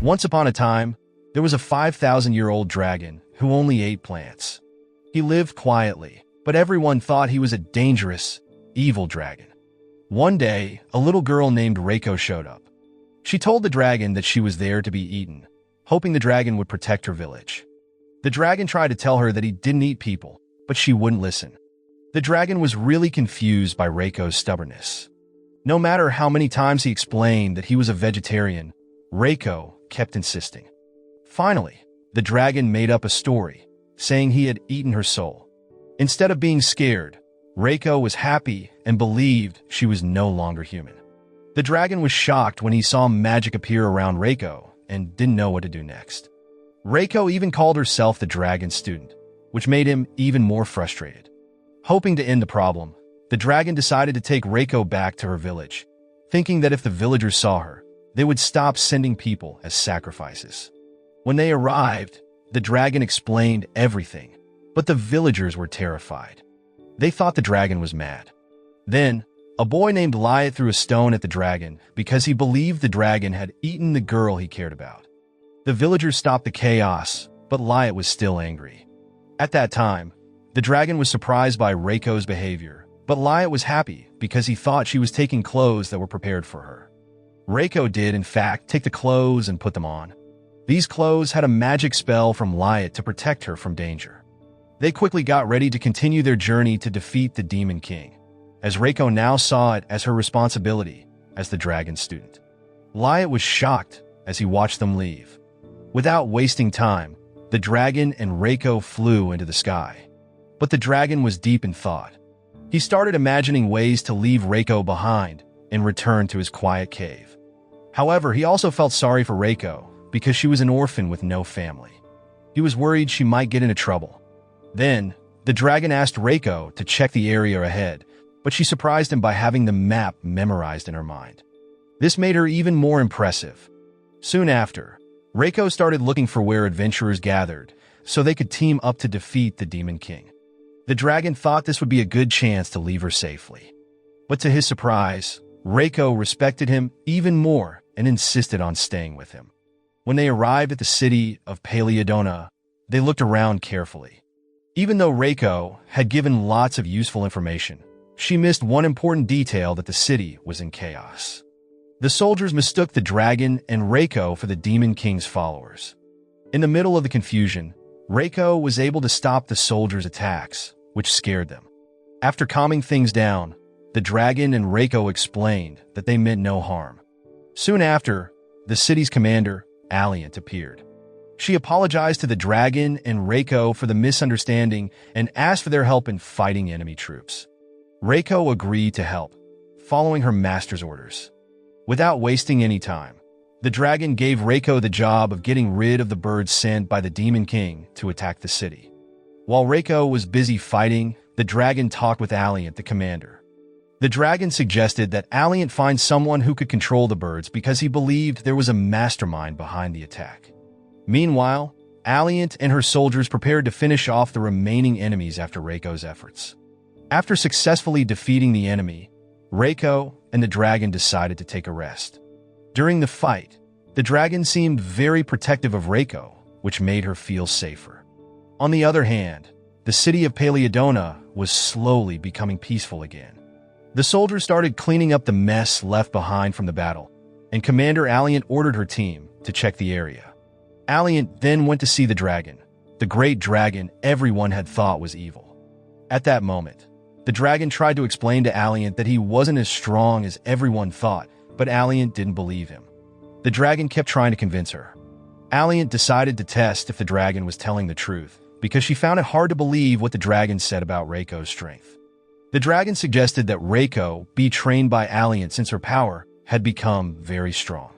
Once upon a time, there was a 5,000-year-old dragon who only ate plants. He lived quietly, but everyone thought he was a dangerous, evil dragon. One day, a little girl named Reiko showed up. She told the dragon that she was there to be eaten, hoping the dragon would protect her village. The dragon tried to tell her that he didn't eat people, but she wouldn't listen. The dragon was really confused by Reiko's stubbornness. No matter how many times he explained that he was a vegetarian, Reiko kept insisting. Finally, the dragon made up a story, saying he had eaten her soul. Instead of being scared, Reiko was happy and believed she was no longer human. The dragon was shocked when he saw magic appear around Reiko and didn't know what to do next. Reiko even called herself the dragon student, which made him even more frustrated. Hoping to end the problem, the dragon decided to take Reiko back to her village, thinking that if the villagers saw her, they would stop sending people as sacrifices. When they arrived, the dragon explained everything, but the villagers were terrified. They thought the dragon was mad. Then, a boy named Liat threw a stone at the dragon because he believed the dragon had eaten the girl he cared about. The villagers stopped the chaos, but Liat was still angry. At that time, the dragon was surprised by Reiko's behavior, but Liat was happy because he thought she was taking clothes that were prepared for her. Reiko did, in fact, take the clothes and put them on. These clothes had a magic spell from Liat to protect her from danger. They quickly got ready to continue their journey to defeat the Demon King, as Reiko now saw it as her responsibility as the dragon student. Liat was shocked as he watched them leave. Without wasting time, the dragon and Reiko flew into the sky. But the dragon was deep in thought. He started imagining ways to leave Reiko behind and return to his quiet cave. However, he also felt sorry for Reiko because she was an orphan with no family. He was worried she might get into trouble. Then, the dragon asked Reiko to check the area ahead, but she surprised him by having the map memorized in her mind. This made her even more impressive. Soon after, Reiko started looking for where adventurers gathered so they could team up to defeat the Demon King. The dragon thought this would be a good chance to leave her safely. But to his surprise, Reiko respected him even more and insisted on staying with him. When they arrived at the city of Paleodona, they looked around carefully. Even though Reiko had given lots of useful information, she missed one important detail: that the city was in chaos. The soldiers mistook the dragon and Reiko for the Demon King's followers. In the middle of the confusion, Reiko was able to stop the soldiers' attacks, which scared them. After calming things down, the dragon and Reiko explained that they meant no harm. Soon after, the city's commander, Alliant, appeared. She apologized to the dragon and Reiko for the misunderstanding and asked for their help in fighting enemy troops. Reiko agreed to help, following her master's orders. Without wasting any time, the dragon gave Reiko the job of getting rid of the birds sent by the Demon King to attack the city. While Reiko was busy fighting, the dragon talked with Alliant, the commander. The dragon suggested that Alliant find someone who could control the birds because he believed there was a mastermind behind the attack. Meanwhile, Alliant and her soldiers prepared to finish off the remaining enemies after Reiko's efforts. After successfully defeating the enemy, Reiko and the dragon decided to take a rest. During the fight, the dragon seemed very protective of Reiko, which made her feel safer. On the other hand, the city of Paleodona was slowly becoming peaceful again. The soldiers started cleaning up the mess left behind from the battle, and Commander Alliant ordered her team to check the area. Alliant then went to see the dragon, the great dragon everyone had thought was evil. At that moment, the dragon tried to explain to Alliant that he wasn't as strong as everyone thought, but Alliant didn't believe him. The dragon kept trying to convince her. Alliant decided to test if the dragon was telling the truth, because she found it hard to believe what the dragon said about Reiko's strength. The dragon suggested that Reiko be trained by Alliant since her power had become very strong.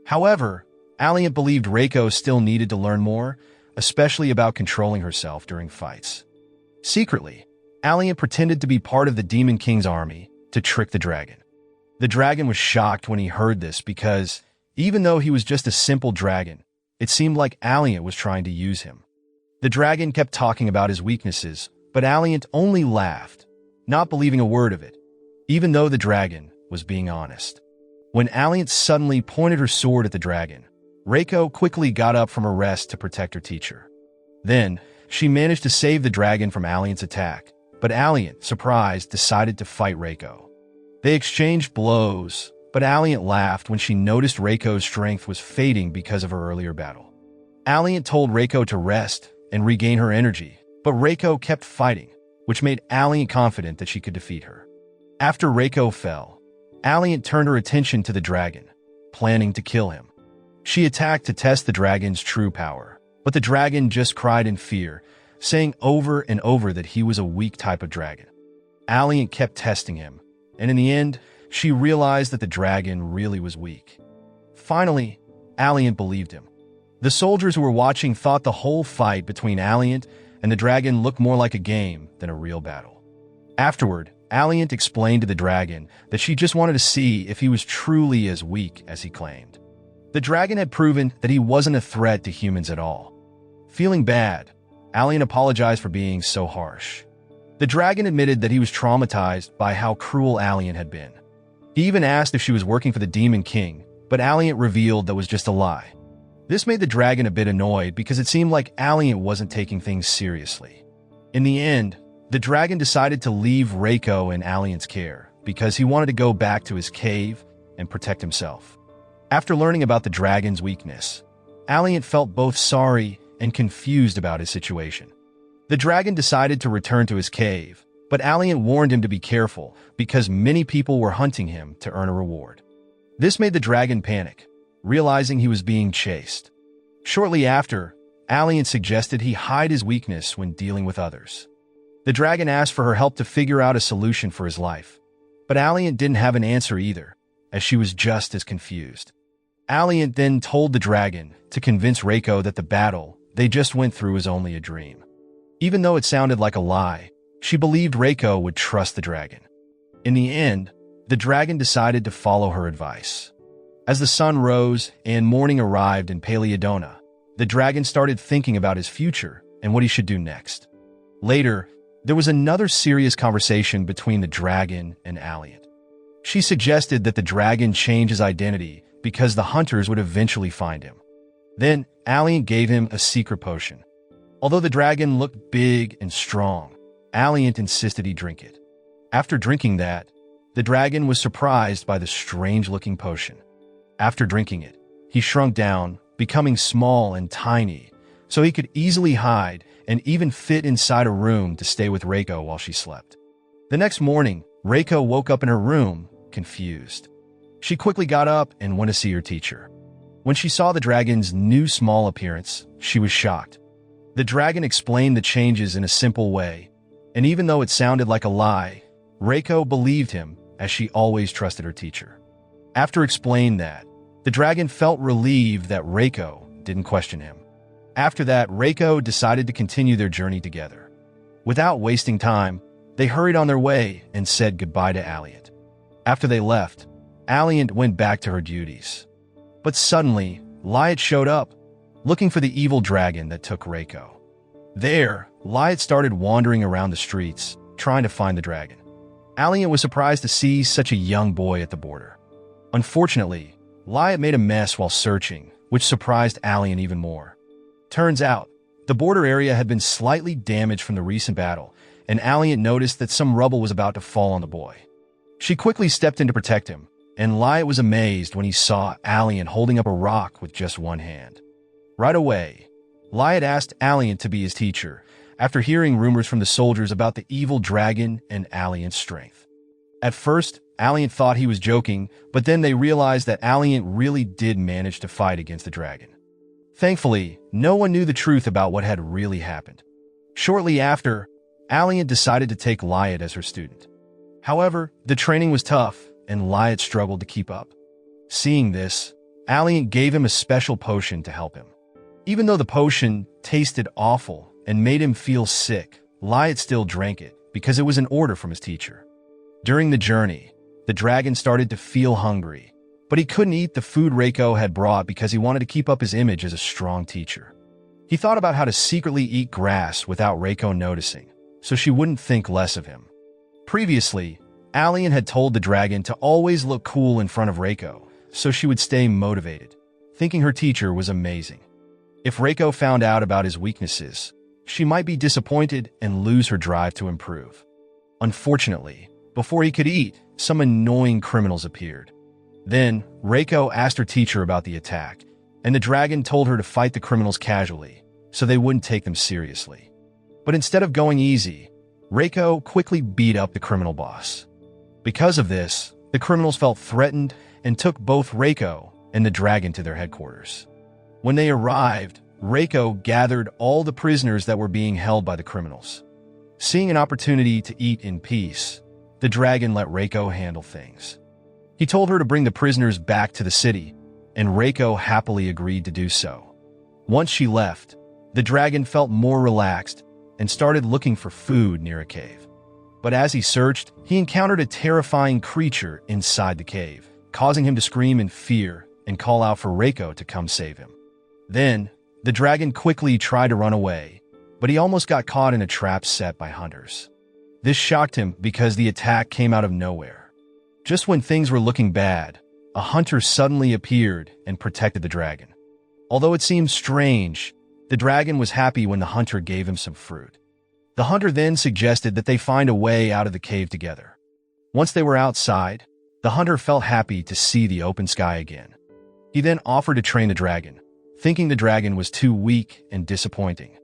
However, Alliant believed Reiko still needed to learn more, especially about controlling herself during fights. Secretly, Alliant pretended to be part of the Demon King's army to trick the dragon. The dragon was shocked when he heard this because, even though he was just a simple dragon, it seemed like Alliant was trying to use him. The dragon kept talking about his weaknesses, but Alliant only laughed, not believing a word of it, even though the dragon was being honest. When Alliant suddenly pointed her sword at the dragon, Reiko quickly got up from her rest to protect her teacher. Then, she managed to save the dragon from Alliant's attack, but Alliant, surprised, decided to fight Reiko. They exchanged blows, but Alliant laughed when she noticed Reiko's strength was fading because of her earlier battle. Alliant told Reiko to rest and regain her energy, but Reiko kept fighting, which made Alliant confident that she could defeat her. After Reiko fell, Alliant turned her attention to the dragon, planning to kill him. She attacked to test the dragon's true power, but the dragon just cried in fear, saying over and over that he was a weak type of dragon. Alliant kept testing him, and in the end, she realized that the dragon really was weak. Finally, Alliant believed him. The soldiers who were watching thought the whole fight between Alliant and the dragon looked more like a game than a real battle. Afterward, Alliant explained to the dragon that she just wanted to see if he was truly as weak as he claimed. The dragon had proven that he wasn't a threat to humans at all. Feeling bad, Alliant apologized for being so harsh. The dragon admitted that he was traumatized by how cruel Alliant had been. He even asked if she was working for the Demon King, but Alliant revealed that was just a lie. This made the dragon a bit annoyed because it seemed like Alliant wasn't taking things seriously. In the end, the dragon decided to leave Reiko in Alliant's care because he wanted to go back to his cave and protect himself. After learning about the dragon's weakness, Alliant felt both sorry and confused about his situation. The dragon decided to return to his cave, but Alliant warned him to be careful because many people were hunting him to earn a reward. This made the dragon panic, realizing he was being chased. Shortly after, Alliant suggested he hide his weakness when dealing with others. The dragon asked for her help to figure out a solution for his life, but Alliant didn't have an answer either, as she was just as confused. Alliant then told the dragon to convince Reiko that the battle they just went through was only a dream. Even though it sounded like a lie, she believed Reiko would trust the dragon. In the end, the dragon decided to follow her advice. As the sun rose and morning arrived in Paleodona, the dragon started thinking about his future and what he should do next. Later, there was another serious conversation between the dragon and Alliant. She suggested that the dragon change his identity because the hunters would eventually find him. Then, Alliant gave him a secret potion. Although the dragon looked big and strong, Alliant insisted he drink it. After drinking that, the dragon was surprised by the strange-looking potion. After drinking it, he shrunk down, becoming small and tiny, so he could easily hide and even fit inside a room to stay with Reiko while she slept. The next morning, Reiko woke up in her room, confused. She quickly got up and went to see her teacher. When she saw the dragon's new small appearance, she was shocked. The dragon explained the changes in a simple way, and even though it sounded like a lie, Reiko believed him as she always trusted her teacher. After explaining that, the dragon felt relieved that Reiko didn't question him. After that, Reiko decided to continue their journey together. Without wasting time, they hurried on their way and said goodbye to Alliant. After they left, Alliant went back to her duties. But suddenly, Liat showed up, looking for the evil dragon that took Reiko. There, Liat started wandering around the streets, trying to find the dragon. Alliant was surprised to see such a young boy at the border. Unfortunately, Liat made a mess while searching, which surprised Alliant even more. Turns out, the border area had been slightly damaged from the recent battle, and Alliant noticed that some rubble was about to fall on the boy. She quickly stepped in to protect him, and Liat was amazed when he saw Alliant holding up a rock with just one hand. Right away, Liat asked Alliant to be his teacher, after hearing rumors from the soldiers about the evil dragon and Alliant's strength. At first, Alliant thought he was joking, but then they realized that Alliant really did manage to fight against the dragon. Thankfully, no one knew the truth about what had really happened. Shortly after, Alliant decided to take Liat as her student. However, the training was tough, and Liat struggled to keep up. Seeing this, Alliant gave him a special potion to help him. Even though the potion tasted awful and made him feel sick, Liat still drank it because it was an order from his teacher. During the journey, the dragon started to feel hungry, but he couldn't eat the food Reiko had brought because he wanted to keep up his image as a strong teacher. He thought about how to secretly eat grass without Reiko noticing, so she wouldn't think less of him. Previously, Alliant had told the dragon to always look cool in front of Reiko, so she would stay motivated. thinking her teacher was amazing. If Reiko found out about his weaknesses, she might be disappointed and lose her drive to improve. Unfortunately, before he could eat, some annoying criminals appeared. Then, Reiko asked her teacher about the attack, and the dragon told her to fight the criminals casually, so they wouldn't take them seriously. But instead of going easy, Reiko quickly beat up the criminal boss. Because of this, the criminals felt threatened and took both Reiko and the dragon to their headquarters. When they arrived, Reiko gathered all the prisoners that were being held by the criminals. Seeing an opportunity to eat in peace, the dragon let Reiko handle things. He told her to bring the prisoners back to the city, and Reiko happily agreed to do so. Once she left, the dragon felt more relaxed and started looking for food near a cave. But as he searched, he encountered a terrifying creature inside the cave, causing him to scream in fear and call out for Reiko to come save him. Then, the dragon quickly tried to run away, but he almost got caught in a trap set by hunters. This shocked him because the attack came out of nowhere. Just when things were looking bad, a hunter suddenly appeared and protected the dragon. Although it seemed strange, the dragon was happy when the hunter gave him some fruit. The hunter then suggested that they find a way out of the cave together. Once they were outside, the hunter felt happy to see the open sky again. He then offered to train the dragon, thinking the dragon was too weak and disappointing.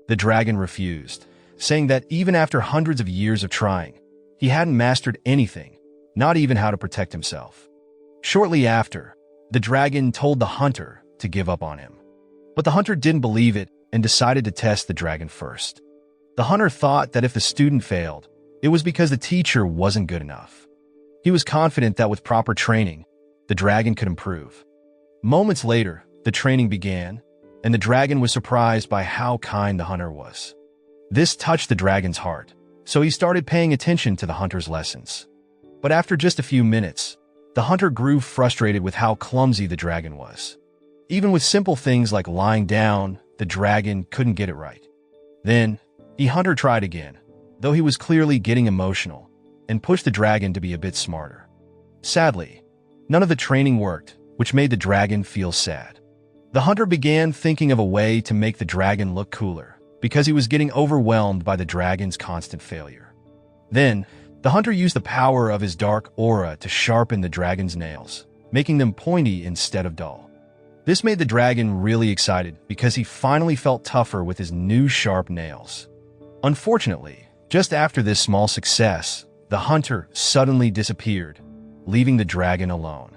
The dragon refused, saying that even after hundreds of years of trying, he hadn't mastered anything, not even how to protect himself. Shortly after, the dragon told the hunter to give up on him. But the hunter didn't believe it and decided to test the dragon first. The hunter thought that if the student failed, it was because the teacher wasn't good enough. He was confident that with proper training, the dragon could improve. Moments later, the training began, and the dragon was surprised by how kind the hunter was. This touched the dragon's heart, so he started paying attention to the hunter's lessons. But after just a few minutes, the hunter grew frustrated with how clumsy the dragon was. Even with simple things like lying down, the dragon couldn't get it right. Then, the hunter tried again, though he was clearly getting emotional, and pushed the dragon to be a bit smarter. Sadly, none of the training worked, which made the dragon feel sad. The hunter began thinking of a way to make the dragon look cooler, because he was getting overwhelmed by the dragon's constant failure. Then, the hunter used the power of his dark aura to sharpen the dragon's nails, making them pointy instead of dull. This made the dragon really excited because he finally felt tougher with his new sharp nails. Unfortunately, just after this small success, the hunter suddenly disappeared, leaving the dragon alone.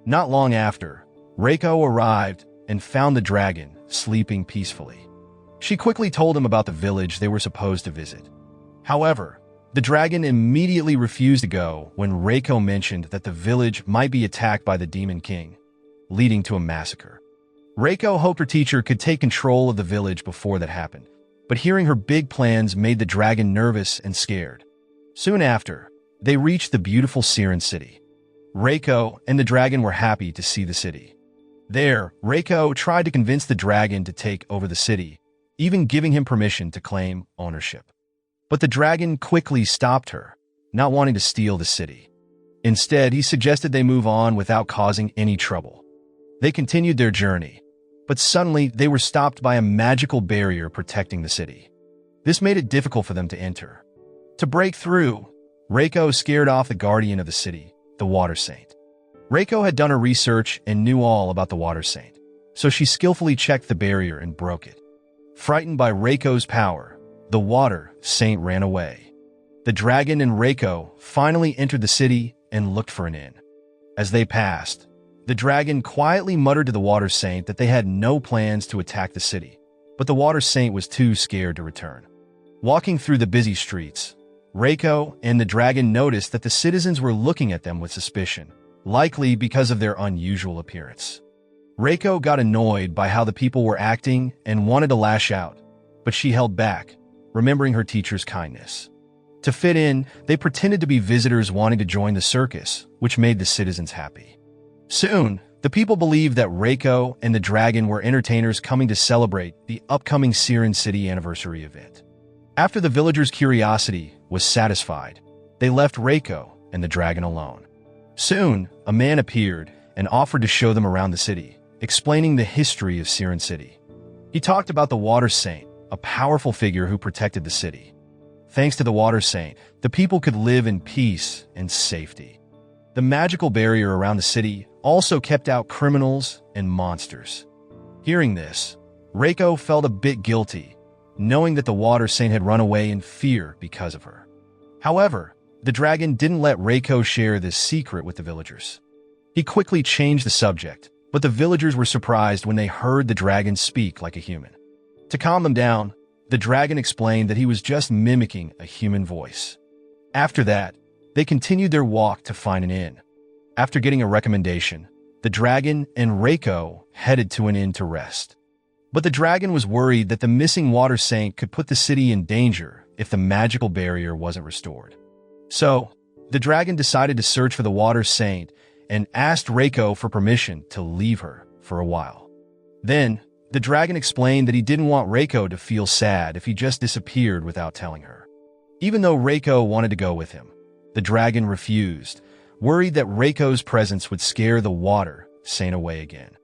Not long after, Reiko arrived and found the dragon sleeping peacefully. She quickly told him about the village they were supposed to visit. However, the dragon immediately refused to go when Reiko mentioned that the village might be attacked by the Demon King, leading to a massacre. Reiko hoped her teacher could take control of the village before that happened, but hearing her big plans made the dragon nervous and scared. Soon after, they reached the beautiful Siren city. Reiko and the dragon were happy to see the city. There, Reiko tried to convince the dragon to take over the city, even giving him permission to claim ownership. But the dragon quickly stopped her, not wanting to steal the city. Instead, he suggested they move on without causing any trouble. They continued their journey, but suddenly they were stopped by a magical barrier protecting the city. This made it difficult for them to enter. To break through, Reiko scared off the guardian of the city, the Water Saint. Reiko had done her research and knew all about the Water Saint, so she skillfully checked the barrier and broke it. Frightened by Reiko's power, the Water Saint ran away. The dragon and Reiko finally entered the city and looked for an inn. As they passed, the dragon quietly muttered to the Water Saint that they had no plans to attack the city, but the Water Saint was too scared to return. Walking through the busy streets, Reiko and the dragon noticed that the citizens were looking at them with suspicion, likely because of their unusual appearance. Reiko got annoyed by how the people were acting and wanted to lash out, but she held back, remembering her teacher's kindness. To fit in, they pretended to be visitors wanting to join the circus, which made the citizens happy. Soon, the people believed that Reiko and the dragon were entertainers coming to celebrate the upcoming Siren City anniversary event. After the villagers' curiosity was satisfied, they left Reiko and the dragon alone. Soon, a man appeared and offered to show them around the city, explaining the history of Siren City. He talked about the Water Saint, a powerful figure who protected the city. Thanks to the Water Saint, the people could live in peace and safety. The magical barrier around the city also kept out criminals and monsters. Hearing this, Reiko felt a bit guilty, knowing that the Water Saint had run away in fear because of her. However, the dragon didn't let Reiko share this secret with the villagers. He quickly changed the subject, but the villagers were surprised when they heard the dragon speak like a human. To calm them down, the dragon explained that he was just mimicking a human voice. After that, they continued their walk to find an inn. After getting a recommendation, the dragon and Reiko headed to an inn to rest. But the dragon was worried that the missing Water Saint could put the city in danger if the magical barrier wasn't restored. So, the dragon decided to search for the Water Saint and asked Reiko for permission to leave her for a while. Then, the dragon explained that he didn't want Reiko to feel sad if he just disappeared without telling her. Even though Reiko wanted to go with him, the dragon refused, worried that Reiko's presence would scare the Water Saint away again.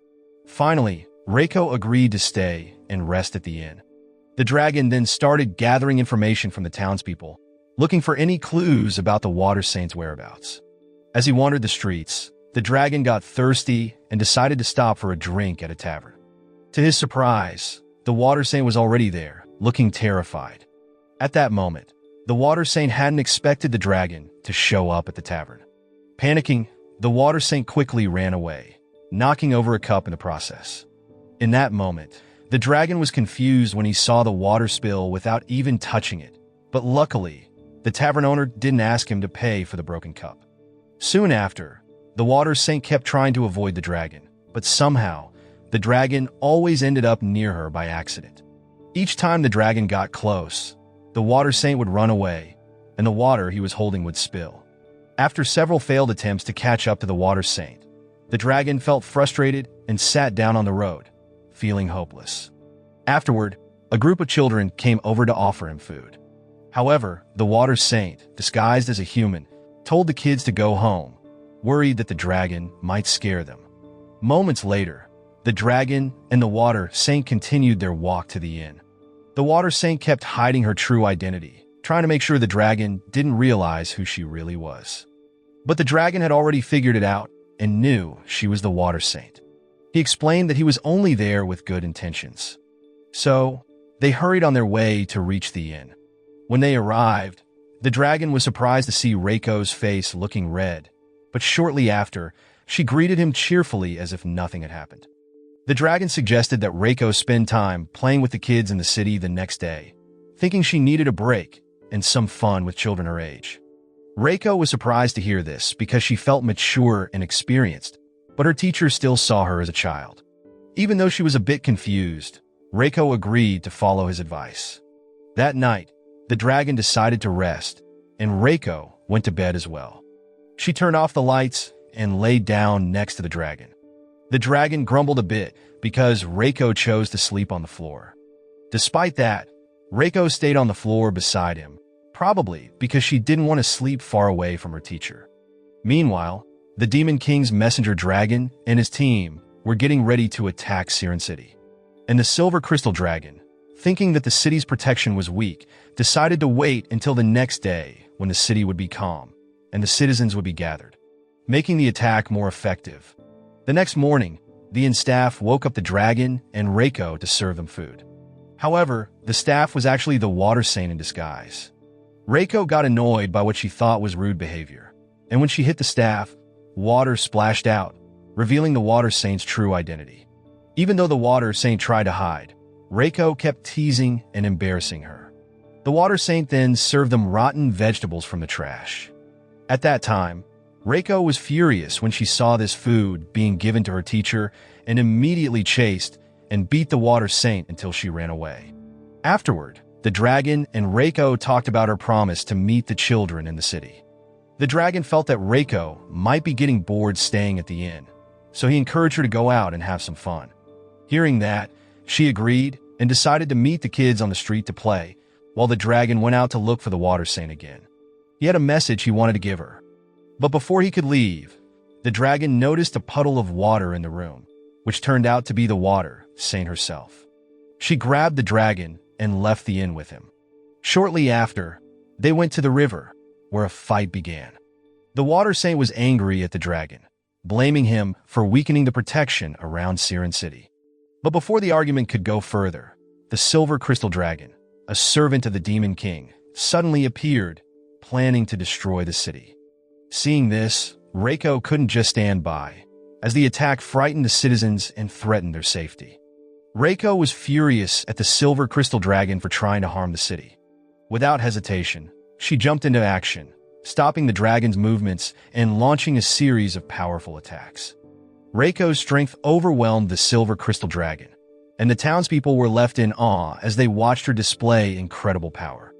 Finally, Reiko agreed to stay and rest at the inn. The dragon then started gathering information from the townspeople, looking for any clues about the Water Saint's whereabouts. As he wandered the streets, the dragon got thirsty and decided to stop for a drink at a tavern. To his surprise, the Water Saint was already there, looking terrified. At that moment, the Water Saint hadn't expected the dragon to show up at the tavern. Panicking, the Water Saint quickly ran away, knocking over a cup in the process. In that moment, the dragon was confused when he saw the water spill without even touching it, but luckily, the tavern owner didn't ask him to pay for the broken cup. Soon after, the Water Saint kept trying to avoid the dragon, but somehow, the dragon always ended up near her by accident. Each time the dragon got close, the Water Saint would run away, and the water he was holding would spill. After several failed attempts to catch up to the Water Saint, the dragon felt frustrated and sat down on the road, feeling hopeless. Afterward, a group of children came over to offer him food. However, the Water Saint, disguised as a human, told the kids to go home, worried that the dragon might scare them. Moments later, the dragon and the Water Saint continued their walk to the inn. The Water Saint kept hiding her true identity, trying to make sure the dragon didn't realize who she really was. But the dragon had already figured it out and knew she was the Water Saint. He explained that he was only there with good intentions. So, they hurried on their way to reach the inn. When they arrived, the dragon was surprised to see Reiko's face looking red, but shortly after, she greeted him cheerfully as if nothing had happened. The dragon suggested that Reiko spend time playing with the kids in the city the next day, thinking she needed a break and some fun with children her age. Reiko was surprised to hear this because she felt mature and experienced, but her teacher still saw her as a child. Even though she was a bit confused, Reiko agreed to follow his advice. That night, the dragon decided to rest, and Reiko went to bed as well. She turned off the lights and lay down next to the dragon. The dragon grumbled a bit because Reiko chose to sleep on the floor. Despite that, Reiko stayed on the floor beside him, probably because she didn't want to sleep far away from her teacher. Meanwhile, the Demon King's messenger dragon and his team were getting ready to attack Siren City. And the Silver Crystal Dragon, thinking that the city's protection was weak, decided to wait until the next day when the city would be calm and the citizens would be gathered, making the attack more effective. The next morning, the inn staff woke up the dragon and Reiko to serve them food. However, the staff was actually the Water Saint in disguise. Reiko got annoyed by what she thought was rude behavior, and when she hit the staff, water splashed out, revealing the Water Saint's true identity. Even though the Water Saint tried to hide, Reiko kept teasing and embarrassing her. The Water Saint then served them rotten vegetables from the trash. At that time, Reiko was furious when she saw this food being given to her teacher and immediately chased and beat the Water Saint until she ran away. Afterward, the dragon and Reiko talked about her promise to meet the children in the city. The dragon felt that Reiko might be getting bored staying at the inn, so he encouraged her to go out and have some fun. Hearing that, she agreed and decided to meet the kids on the street to play, while the dragon went out to look for the Water Saint again. He had a message he wanted to give her. But before he could leave, the dragon noticed a puddle of water in the room, which turned out to be the water saint herself. She grabbed the dragon and left the inn with him. Shortly after, they went to the river, where a fight began. The water saint was angry at the dragon, blaming him for weakening the protection around Siren City. But before the argument could go further, the silver crystal dragon, a servant of the demon king, suddenly appeared, planning to destroy the city. Seeing this, Reiko couldn't just stand by, as the attack frightened the citizens and threatened their safety. Reiko was furious at the silver crystal dragon for trying to harm the city. Without hesitation, she jumped into action, stopping the dragon's movements and launching a series of powerful attacks. Reiko's strength overwhelmed the silver crystal dragon, and the townspeople were left in awe as they watched her display incredible power.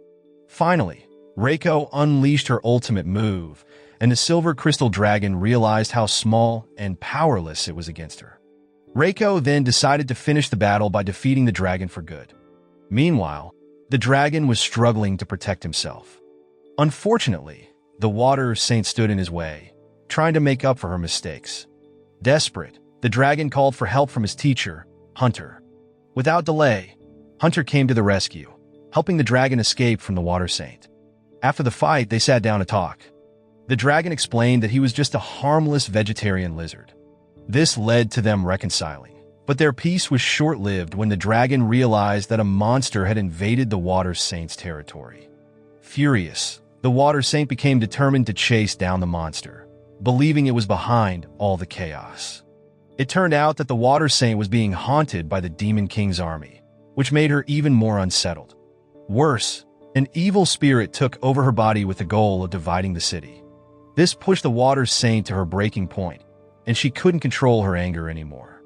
Finally, Reiko unleashed her ultimate move, and the silver crystal dragon realized how small and powerless it was against her. Reiko then decided to finish the battle by defeating the dragon for good. Meanwhile, the dragon was struggling to protect himself. Unfortunately, the water saint stood in his way, trying to make up for her mistakes. Desperate, the dragon called for help from his teacher, Hunter. Without delay, Hunter came to the rescue, helping the dragon escape from the water saint. After the fight, they sat down to talk. The dragon explained that he was just a harmless vegetarian lizard. This led to them reconciling, but their peace was short-lived when the dragon realized that a monster had invaded the water saint's territory. Furious, the water saint became determined to chase down the monster, believing it was behind all the chaos. It turned out that the water saint was being haunted by the demon king's army, which made her even more unsettled. Worse, an evil spirit took over her body with the goal of dividing the city. This pushed the water saint to her breaking point, and she couldn't control her anger anymore.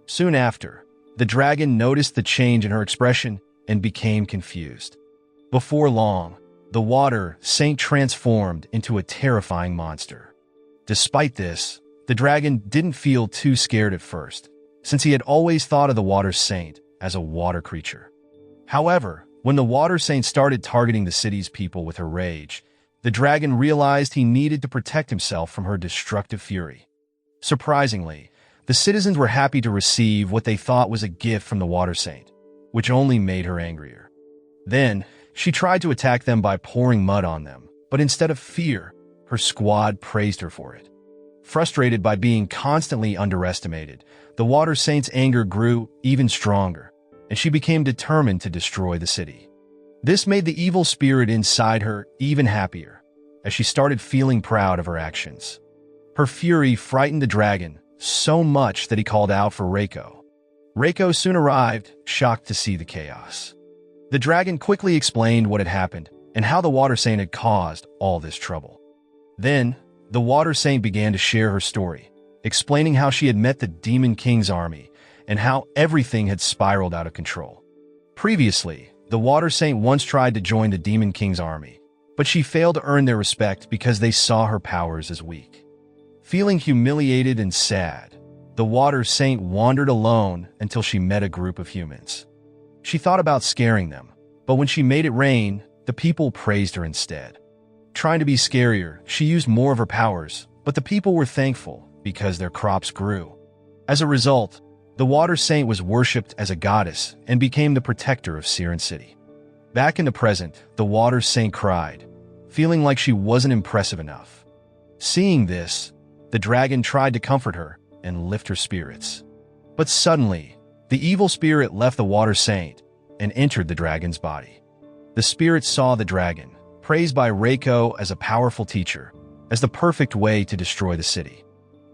Soon after, the dragon noticed the change in her expression and became confused. Before long, the water saint transformed into a terrifying monster. Despite this, the dragon didn't feel too scared at first, since he had always thought of the water saint as a water creature. However, when the water saint started targeting the city's people with her rage, the dragon realized he needed to protect himself from her destructive fury. Surprisingly, the citizens were happy to receive what they thought was a gift from the water saint, which only made her angrier. Then, she tried to attack them by pouring mud on them, but instead of fear, her squad praised her for it. Frustrated by being constantly underestimated, the water saint's anger grew even stronger, and she became determined to destroy the city. This made the evil spirit inside her even happier, as she started feeling proud of her actions. Her fury frightened the dragon so much that he called out for Reiko. Reiko soon arrived, shocked to see the chaos. The dragon quickly explained what had happened and how the water saint had caused all this trouble. Then, the water saint began to share her story, explaining how she had met the demon king's army and how everything had spiraled out of control. Previously, the water saint once tried to join the demon king's army, but she failed to earn their respect because they saw her powers as weak. Feeling humiliated and sad, the water saint wandered alone until she met a group of humans. She thought about scaring them, but when she made it rain, the people praised her instead. Trying to be scarier, she used more of her powers, but the people were thankful because their crops grew. As a result, the water saint was worshipped as a goddess and became the protector of Siren City. Back in the present, the water saint cried, feeling like she wasn't impressive enough. Seeing this, the dragon tried to comfort her and lift her spirits. But suddenly, the evil spirit left the water saint and entered the dragon's body. The spirit saw the dragon, praised by Reiko as a powerful teacher, as the perfect way to destroy the city.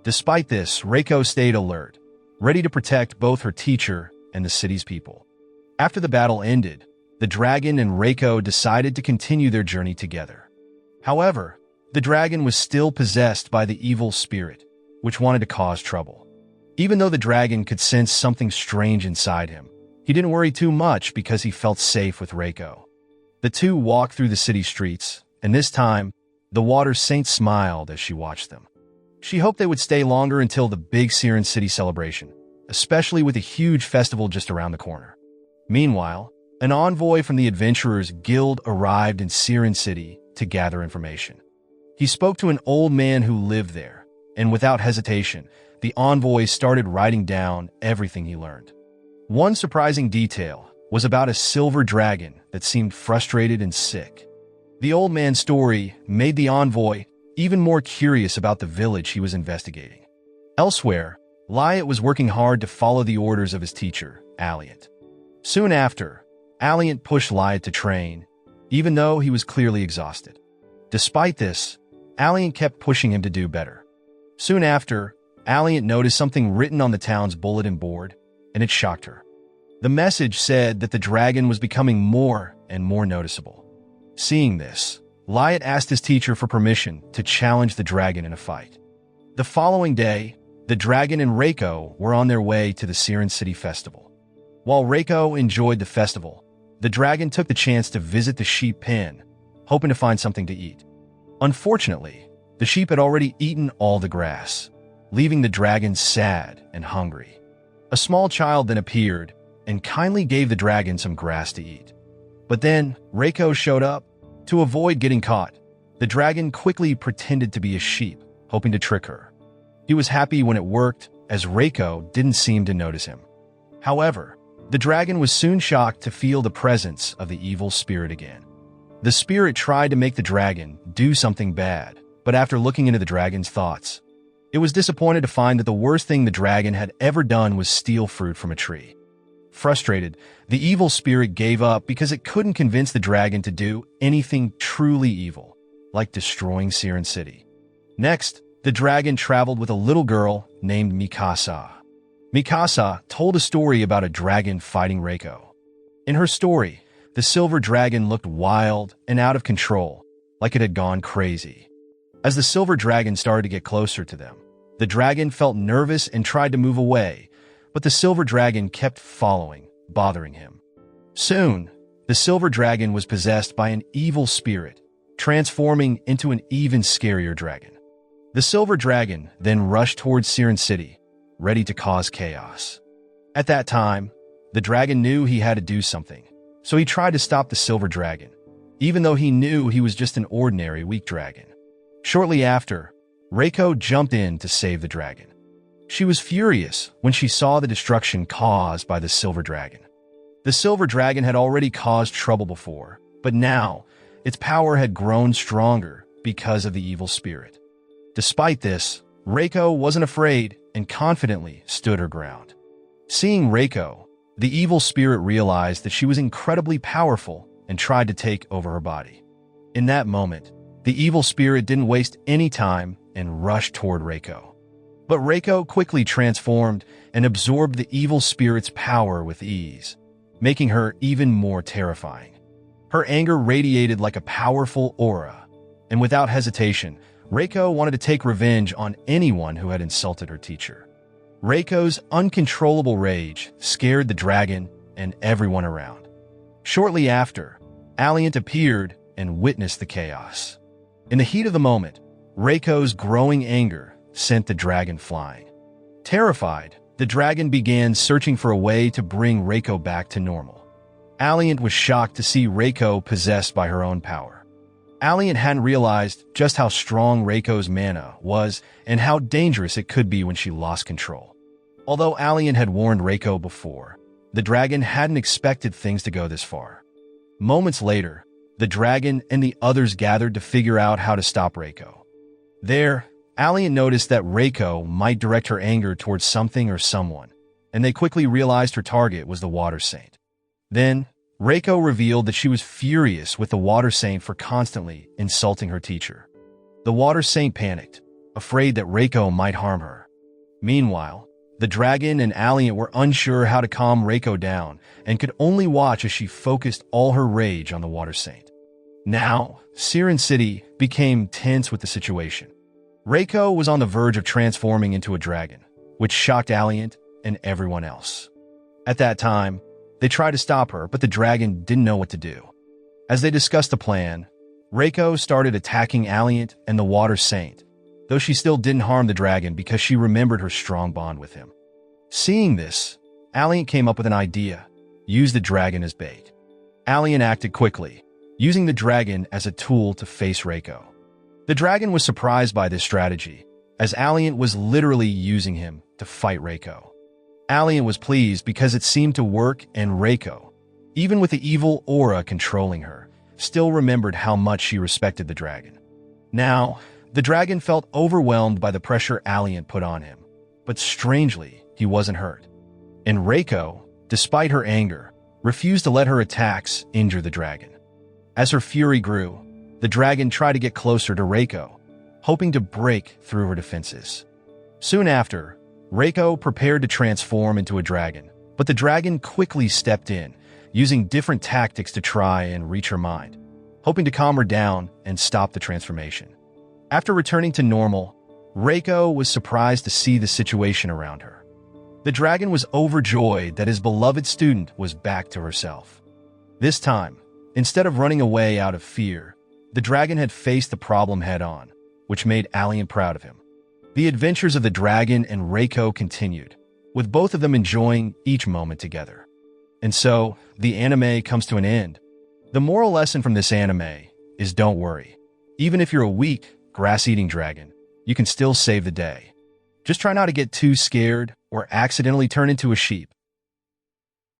Despite this, Reiko stayed alert, ready to protect both her teacher and the city's people. After the battle ended, the dragon and Reiko decided to continue their journey together. However, the dragon was still possessed by the evil spirit, which wanted to cause trouble. Even though the dragon could sense something strange inside him, he didn't worry too much because he felt safe with Reiko. The two walked through the city streets, and this time, the water saint smiled as she watched them. She hoped they would stay longer until the big Siren City celebration, especially with a huge festival just around the corner. Meanwhile, an envoy from the Adventurers Guild arrived in Siren City to gather information. He spoke to an old man who lived there, and without hesitation, the envoy started writing down everything he learned. One surprising detail was about a silver dragon that seemed frustrated and sick. The old man's story made the envoy even more curious about the village he was investigating. Elsewhere, Liat was working hard to follow the orders of his teacher, Aliant. Soon after, Aliant pushed Liat to train, even though he was clearly exhausted. Despite this, Aliant kept pushing him to do better. Soon after, Aliant noticed something written on the town's bulletin board, and it shocked her. The message said that the dragon was becoming more and more noticeable. Seeing this, Liat asked his teacher for permission to challenge the dragon in a fight. The following day, the dragon and Reiko were on their way to the Siren City Festival. While Reiko enjoyed the festival, the dragon took the chance to visit the sheep pen, hoping to find something to eat. Unfortunately, the sheep had already eaten all the grass, leaving the dragon sad and hungry. A small child then appeared and kindly gave the dragon some grass to eat. But then Reiko showed up. To avoid getting caught, the dragon quickly pretended to be a sheep, hoping to trick her. He was happy when it worked, as Reiko didn't seem to notice him. However, the dragon was soon shocked to feel the presence of the evil spirit again. The spirit tried to make the dragon do something bad, but after looking into the dragon's thoughts, it was disappointed to find that the worst thing the dragon had ever done was steal fruit from a tree. Frustrated, the evil spirit gave up because it couldn't convince the dragon to do anything truly evil, like destroying Siren City. Next, the dragon traveled with a little girl named Mikasa. Mikasa told a story about a dragon fighting Reiko. In her story, the silver dragon looked wild and out of control, like it had gone crazy. As the silver dragon started to get closer to them, the dragon felt nervous and tried to move away, but the silver dragon kept following, bothering him. Soon, the silver dragon was possessed by an evil spirit, transforming into an even scarier dragon. The silver dragon then rushed towards Siren City, ready to cause chaos. At that time, the dragon knew he had to do something, so he tried to stop the silver dragon, even though he knew he was just an ordinary weak dragon. Shortly after, Reiko jumped in to save the dragon. She was furious when she saw the destruction caused by the silver dragon. The silver dragon had already caused trouble before, but now its power had grown stronger because of the evil spirit. Despite this, Reiko wasn't afraid and confidently stood her ground. Seeing Reiko, the evil spirit realized that she was incredibly powerful and tried to take over her body. In that moment, the evil spirit didn't waste any time and rushed toward Reiko. But Reiko quickly transformed and absorbed the evil spirit's power with ease, making her even more terrifying. Her anger radiated like a powerful aura, and without hesitation, Reiko wanted to take revenge on anyone who had insulted her teacher. Reiko's uncontrollable rage scared the dragon and everyone around. Shortly after, Aliant appeared and witnessed the chaos. In the heat of the moment, Reiko's growing anger sent the dragon flying. Terrified, the dragon began searching for a way to bring Reiko back to normal. Aliant was shocked to see Reiko possessed by her own power. Aliant hadn't realized just how strong Reiko's mana was and how dangerous it could be when she lost control. Although Aliant had warned Reiko before, the dragon hadn't expected things to go this far. Moments later, the dragon and the others gathered to figure out how to stop Reiko. There, Aliant noticed that Reiko might direct her anger towards something or someone, and they quickly realized her target was the Water Saint. Then, Reiko revealed that she was furious with the Water Saint for constantly insulting her teacher. The Water Saint panicked, afraid that Reiko might harm her. Meanwhile, the dragon and Aliant were unsure how to calm Reiko down and could only watch as she focused all her rage on the Water Saint. Now, Siren City became tense with the situation. Reiko was on the verge of transforming into a dragon, which shocked Aliant and everyone else. At that time, they tried to stop her, but the dragon didn't know what to do. As they discussed a plan, Reiko started attacking Aliant and the Water Saint, though she still didn't harm the dragon because she remembered her strong bond with him. Seeing this, Aliant came up with an idea: use the dragon as bait. Aliant acted quickly, using the dragon as a tool to face Reiko. The dragon was surprised by this strategy, as Alliant was literally using him to fight Reiko. Alliant was pleased because it seemed to work, and Reiko, even with the evil aura controlling her, still remembered how much she respected the dragon. Now, the dragon felt overwhelmed by the pressure Alliant put on him, but strangely, he wasn't hurt. And Reiko, despite her anger, refused to let her attacks injure the dragon. As her fury grew, the dragon tried to get closer to Reiko, hoping to break through her defenses. Soon after, Reiko prepared to transform into a dragon, but the dragon quickly stepped in, using different tactics to try and reach her mind, hoping to calm her down and stop the transformation. After returning to normal, Reiko was surprised to see the situation around her. The dragon was overjoyed that his beloved student was back to herself. This time, instead of running away out of fear, the dragon had faced the problem head-on, which made Alliant proud of him. The adventures of the dragon and Reiko continued, with both of them enjoying each moment together. And so, the anime comes to an end. The moral lesson from this anime is don't worry. Even if you're a weak, grass-eating dragon, you can still save the day. Just try not to get too scared or accidentally turn into a sheep.